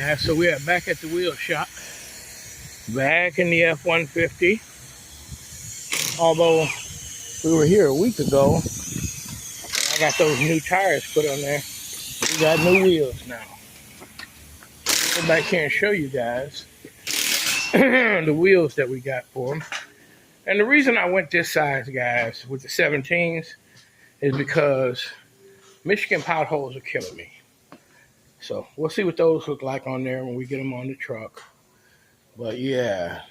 guys, so we are back at the wheel shop, back in the F-150. Although we were here a week ago, I got those new tires put on there. We got new wheels now. Go back here and show you guys the wheels that we got for them. And the reason I went this size, guys, with the 17s is because Michigan potholes are killing me. So we'll see what those look like on there when we get them on the truck. But yeah,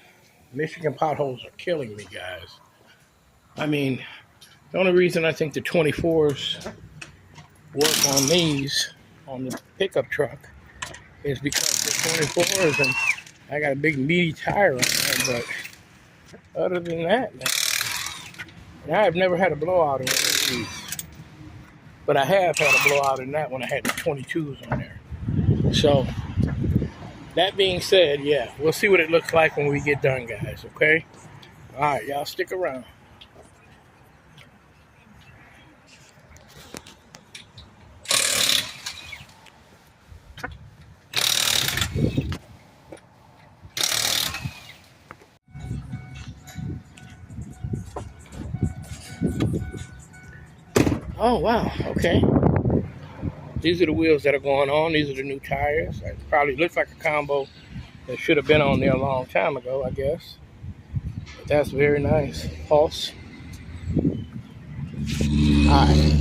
Michigan potholes are killing me, guys. I mean, the only reason I think the 24s work on these, on the pickup truck, is because they're 24s and I got a big meaty tire on there. But other than that, man, I've never had a blowout in one of these. But I have had a blowout in that when I had the 22s on there. So, that being said, yeah, we'll see what it looks like when we get done, guys, okay? All right, y'all stick around. Oh, wow, okay. These are the wheels that are going on. These are the new tires. It probably looks like a combo that should have been on there a long time ago, I guess. But that's very nice. Pulse. All right.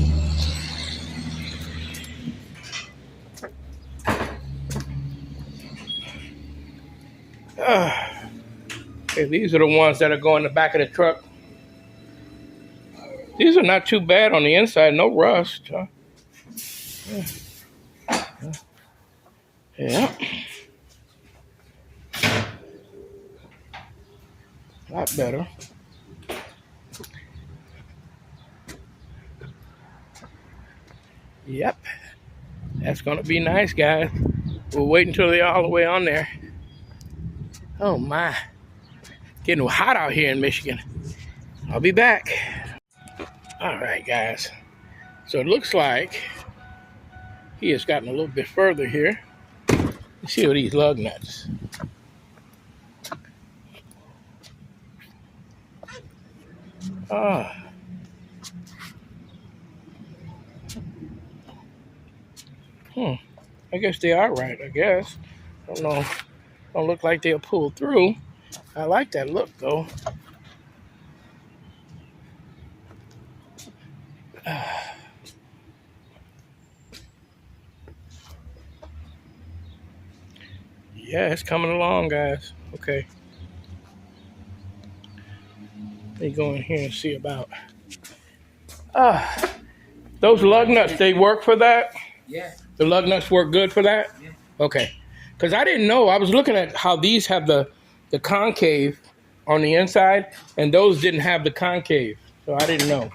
Okay, these are the ones that are going in the back of the truck. These are not too bad on the inside. No rust. Huh? Yeah. A lot better. Yep. That's going to be nice, guys. We'll wait until they're all the way on there. Oh, my. Getting hot out here in Michigan. I'll be back. All right, guys. So it looks like he has gotten a little bit further here. Let's see what these lug nuts. I guess they are right, I guess. I don't know. Don't look like they'll pull through. I like that look, though. Yeah, it's coming along, guys. Okay. Let me go in here and see about. Those lug nuts, they work for that? Yeah. The lug nuts work good for that? Yeah. Okay. Because I didn't know. I was looking at how these have the concave on the inside, and those didn't have the concave. So I didn't know.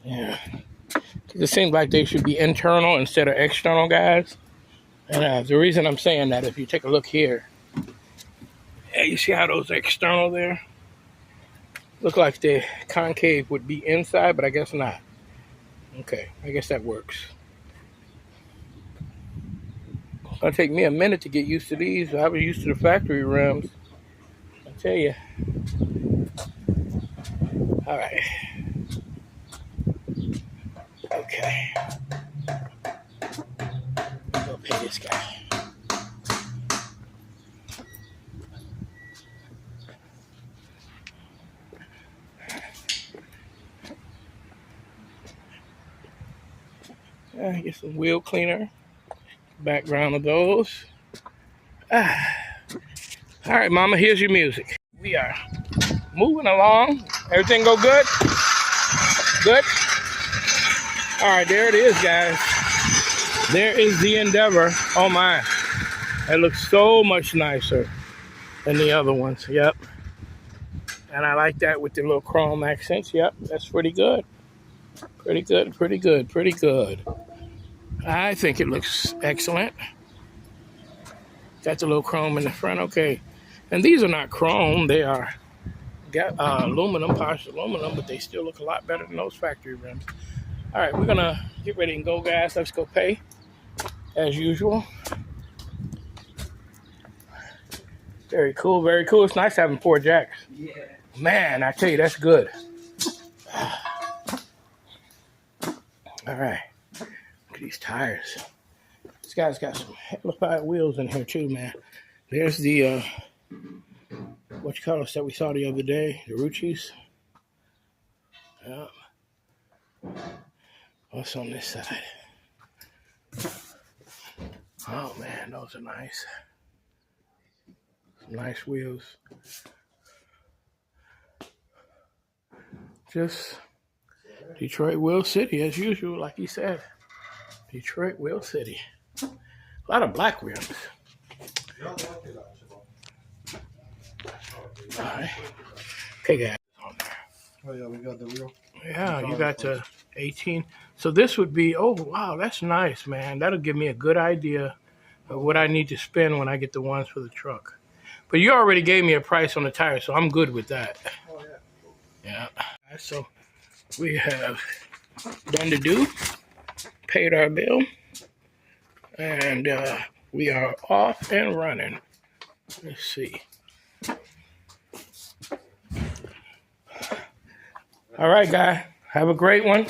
Yeah. It seems like they should be internal instead of external, guys. And the reason I'm saying that, if you take a look here, yeah, you see how those are external there? Look like the concave would be inside, but I guess not. Okay, I guess that works. It's gonna take me a minute to get used to these. I was used to the factory rims. I tell you. All right. Okay. Go pay this guy. Get some wheel cleaner. Background of those. All right, Mama, here's your music. We are moving along. Everything go good? Good? All right, there it is, guys. There is the Endeavor. Oh, my. That looks so much nicer than the other ones. Yep. And I like that with the little chrome accents. Yep, that's pretty good. Pretty good, pretty good, pretty good. I think it looks excellent. Got the little chrome in the front. Okay. And these are not chrome. They are aluminum, polished aluminum, but they still look a lot better than those factory rims. All right, we're going to get ready and go, guys. Let's go pay as usual. Very cool, very cool. It's nice having 4 jacks. Yeah. Man, I tell you, that's good. All right. Look at these tires. This guy's got some hellified wheels in here too, man. There's the, what you call us that we saw the other day, the Ruchis. Yeah. What's on this side? Oh man, those are nice. Some nice wheels. Just Detroit Wheel City as usual, like he said. Detroit Wheel City. A lot of black rims. All right. Okay, guys. Oh yeah, we got the wheel. Yeah, you got the 18. So this would be, oh wow, that's nice, man. That'll give me a good idea of what I need to spend when I get the ones for the truck. But you already gave me a price on the tires, so I'm good with that. Oh yeah. Yeah. So we have done the due, paid our bill, and we are off and running. Let's see. All right, guy. Have a great one.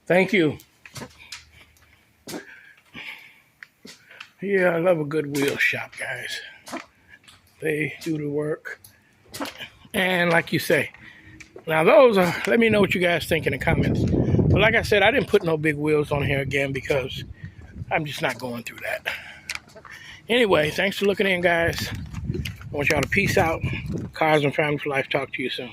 Thank you. Yeah, I love a good wheel shop, guys. They do the work. And like you say, now those are, let me know what you guys think in the comments. But like I said, I didn't put no big wheels on here again because I'm just not going through that. Anyway, thanks for looking in, guys. I want y'all to peace out. Cars and Family for Life. Talk to you soon.